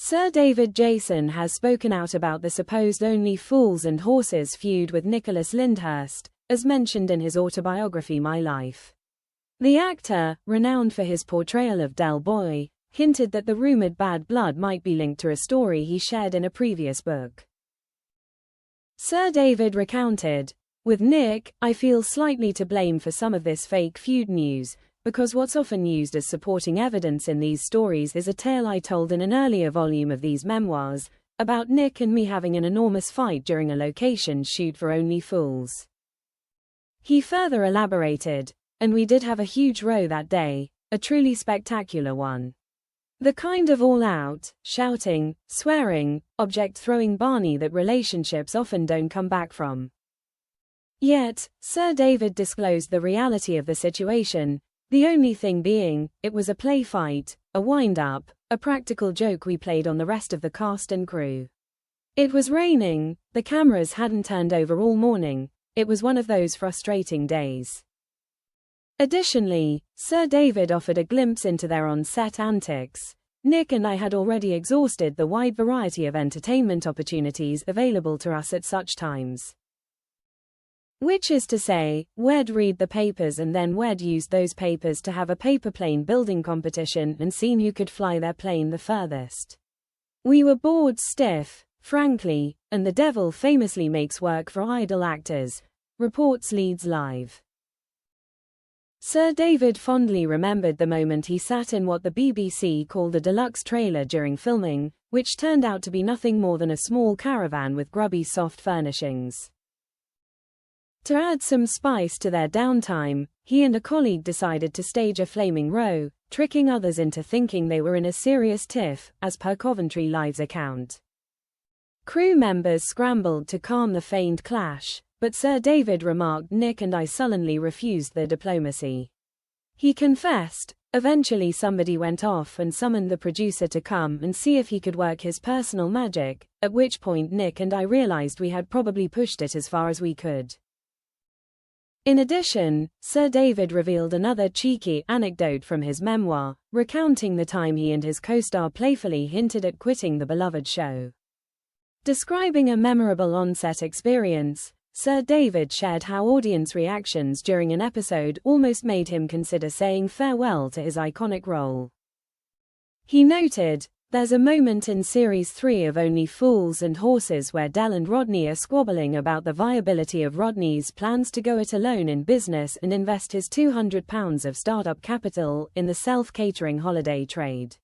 Sir David Jason has spoken out about the supposed Only Fools and Horses feud with Nicholas Lyndhurst, as mentioned in his autobiography My Life. The actor, renowned for his portrayal of Del Boy, hinted that the rumored bad blood might be linked to a story he shared in a previous book. Sir David recounted, "With Nick, I feel slightly to blame for some of this fake feud news, because what's often used as supporting evidence in these stories is a tale I told in an earlier volume of these memoirs, about Nick and me having an enormous fight during a location shoot for Only Fools." He further elaborated, "And we did have a huge row that day, a truly spectacular one. The kind of all-out, shouting, swearing, object-throwing Barney that relationships often don't come back from." Yet, Sir David disclosed the reality of the situation, the only thing being, it was a play fight, a wind-up, a practical joke we played on the rest of the cast and crew. It was raining, the cameras hadn't turned over all morning, it was one of those frustrating days. Additionally, Sir David offered a glimpse into their on-set antics. "Nick and I had already exhausted the wide variety of entertainment opportunities available to us at such times. Which is to say, we'd read the papers and then we'd use those papers to have a paper plane building competition and seen who could fly their plane the furthest. We were bored stiff, frankly, and the devil famously makes work for idle actors," reports Leeds Live. Sir David fondly remembered the moment he sat in what the BBC called a deluxe trailer during filming, which turned out to be nothing more than a small caravan with grubby soft furnishings. To add some spice to their downtime, he and a colleague decided to stage a flaming row, tricking others into thinking they were in a serious tiff, as per Coventry Live's account. Crew members scrambled to calm the feigned clash, but Sir David remarked Nick and I sullenly refused the diplomacy. He confessed, "Eventually somebody went off and summoned the producer to come and see if he could work his personal magic, at which point Nick and I realized we had probably pushed it as far as we could." In addition, Sir David revealed another cheeky anecdote from his memoir, recounting the time he and his co-star playfully hinted at quitting the beloved show. Describing a memorable on-set experience, Sir David shared how audience reactions during an episode almost made him consider saying farewell to his iconic role. He noted, "There's a moment in Series 3 of Only Fools and Horses where Del and Rodney are squabbling about the viability of Rodney's plans to go it alone in business and invest his £200 of startup capital in the self-catering holiday trade.